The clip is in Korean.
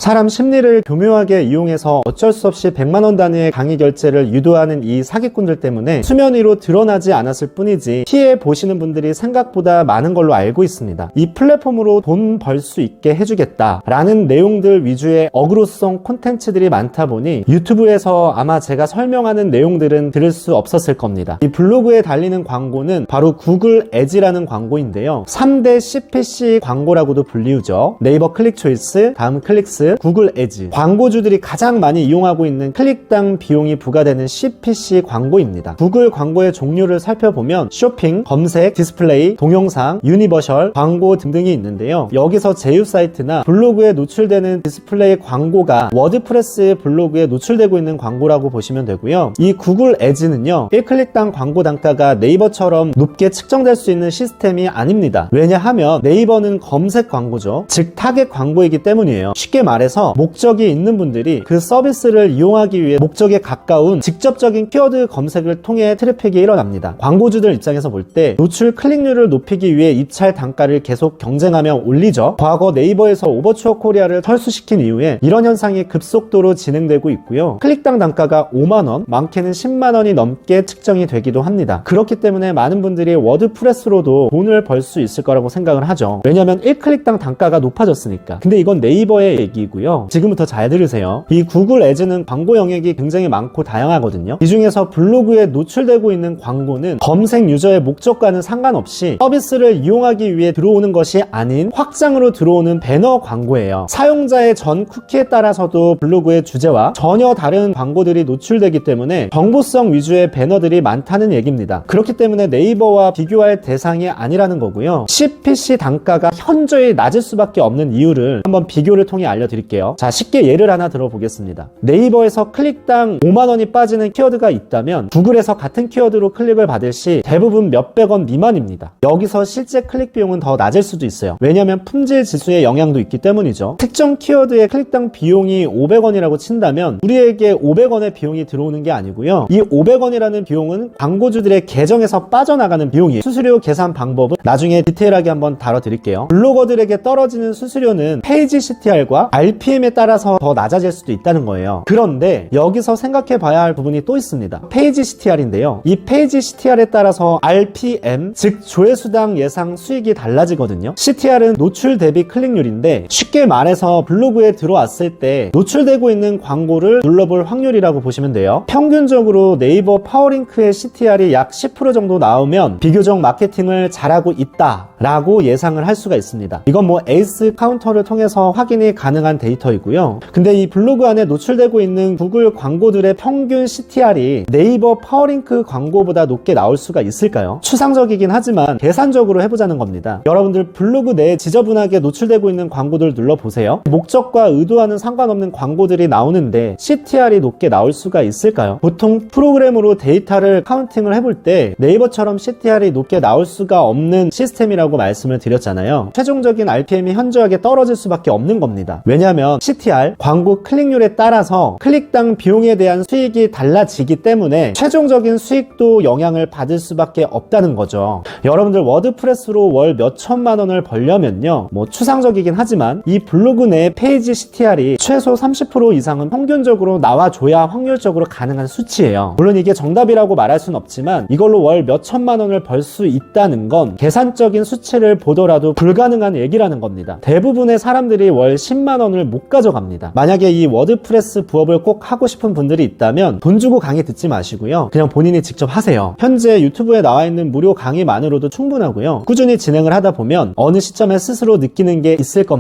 사람 심리를 교묘하게 이용해서 어쩔 수 없이 100만원 단위의 강의 결제를 유도하는 이 사기꾼들 때문에 수면 위로 드러나지 않았을 뿐이지 피해 보시는 분들이 생각보다 많은 걸로 알고 있습니다. 이 플랫폼으로 돈 벌 수 있게 해주겠다 라는 내용들 위주의 어그로성 콘텐츠들이 많다 보니 유튜브에서 아마 제가 설명하는 내용들은 들을 수 없었을 겁니다. 이 블로그에 달리는 광고는 바로 구글 애지라는 광고인데요. 3대 CPC 광고라고도 불리우죠. 네이버 클릭 초이스, 다음 클릭스, 구글 애지. 광고주들이 가장 많이 이용하고 있는 클릭당 비용이 부과되는 CPC 광고입니다. 구글 광고의 종류를 살펴보면 쇼핑, 검색, 디스플레이, 동영상, 유니버셜, 광고 등등이 있는데요. 여기서 제휴 사이트나 블로그에 노출되는 디스플레이 광고가 워드프레스의 블로그에 노출되고 있는 광고라고 보시면 되고요. 이 구글 애지는요, 1클릭당 광고 단가가 네이버처럼 높게 측정될 수 있는 시스템이 아닙니다. 왜냐하면 네이버는 검색 광고죠. 즉 타겟 광고이기 때문이에요. 쉽게 말해서 목적이 있는 분들이 그 서비스를 이용하기 위해 목적에 가까운 직접적인 키워드 검색을 통해 트래픽이 일어납니다. 광고주들 입장에서 볼 때 노출 클릭률을 높이기 위해 입찰 단가를 계속 경쟁하며 올리죠. 과거 네이버에서 오버추어 코리아를 철수시킨 이후에 이런 현상이 급속도로 진행되고 있고요. 클릭당 단가가 5만원, 많게는 10만원이 넘게 측정이 되기도 합니다. 그렇기 때문에 많은 분들이 워드프레스로도 돈을 벌 수 있을 거라고 생각을 하죠. 왜냐하면 1클릭당 단가가 높아졌으니까. 근데 이건 네이버의 얘기고요. 지금부터 잘 들으세요. 이 구글 애즈는 광고 영역이 굉장히 많고 다양하거든요. 이 중에서 블로그에 노출되고 있는 광고는 검색 유저의 목적과는 상관없이 서비스를 이용하기 위해 들어오는 것이 아닌 확장으로 들어오는 배너 광고예요. 사용자의 전 쿠키에 따라서도 블로그의 주제와 전혀 다른 광고들이 노출되기 때문에 정보성 위주의 배너들이 많다는 얘기입니다. 그렇기 때문에 네이버와 비교할 대상이 아니라는 거고요. CPC 단가가 현저히 낮을 수밖에 없는 이유를 한번 비교를 통해 알려드릴게요. 자, 쉽게 예를 하나 들어보겠습니다. 네이버에서 클릭당 5만원이 빠지는 키워드가 있다면 구글에서 같은 키워드로 클릭을 받을 시 대부분 몇백원 미만입니다. 여기서 실제 클릭 비용은 더 낮을 수도 있어요. 왜냐하면 품질 지수의 영향도 있기 때문이죠. 특정 키워드의 클릭당 비용이 500원이라고 친다면 우리에게 500원의 비용이 들어오는 게 아니고요. 이 500원이라는 비용은 광고주들의 계정에서 빠져나가는 비용이에요. 수수료 계산 방법은 나중에 디테일하게 한번 다뤄드릴게요. 블로거들에게 떨어지는 수수료는 페이지 CTR과 RPM에 따라서 더 낮아질 수도 있다는 거예요. 그런데 여기서 생각해 봐야 할 부분이 또 있습니다. 페이지 CTR인데요. 이 페이지 CTR에 따라서 RPM, 즉 조회수당 예상 수익이 달라지거든요. CTR은 노출 대비 클릭률인데 쉽게 말해서 블로그에 들어왔을 때 노출되고 있는 광고를 눌러볼 확률이라고 보시면 돼요. 평균적으로 네이버 파워링크의 CTR이 약 10% 정도 나오면 비교적 마케팅을 잘하고 있다 라고 예상을 할 수가 있습니다. 이건 뭐 에이스 카운터를 통해서 확인이 가능한 데이터이고요. 근데 이 블로그 안에 노출되고 있는 구글 광고들의 평균 CTR이 네이버 파워링크 광고보다 높게 나올 수가 있을까요? 추상적이긴 하지만 계산적으로 해보자는 겁니다. 여러분들 블로그 내에 지저분하게 노출되고 있는 광고들 눌러보세요. 목적과 의도와는 상관없는 광고들이 나오는데 CTR이 높게 나올 수가 있을까요? 보통 프로그램으로 데이터를 카운팅을 해볼 때 네이버처럼 CTR이 높게 나올 수가 없는 시스템이라고 말씀을 드렸잖아요. 최종적인 RPM이 현저하게 떨어질 수밖에 없는 겁니다. 왜냐하면 CTR, 광고 클릭률에 따라서 클릭당 비용에 대한 수익이 달라지기 때문에 최종적인 수익도 영향을 받을 수밖에 없다는 거죠. 여러분들 워드프레스로 월 몇천만 원을 벌려면요, 뭐 추상적이긴 하지만 이 블로그 내 페이지 CTR이 최소 30% 이상은 평균적으로 나와줘야 확률적으로 가능한 수치예요. 물론 이게 정답이라고 말할 순 없지만 이걸로 월 몇천만 원을 벌 수 있다는 건 계산적인 수치를 보더라도 불가능한 얘기라는 겁니다. 대부분의 사람들이 월 10만 원을 못 가져갑니다. 만약에 이 워드프레스 부업을 꼭 하고 싶은 분들이 있다면 돈 주고 강의 듣지 마시고요. 그냥 본인이 직접 하세요. 현재 유튜브에 나와 있는 무료 강의만으로도 충분하고요. 꾸준히 진행을 하다 보면 어느 시점에 스스로 느끼는 게 있을 겁니다.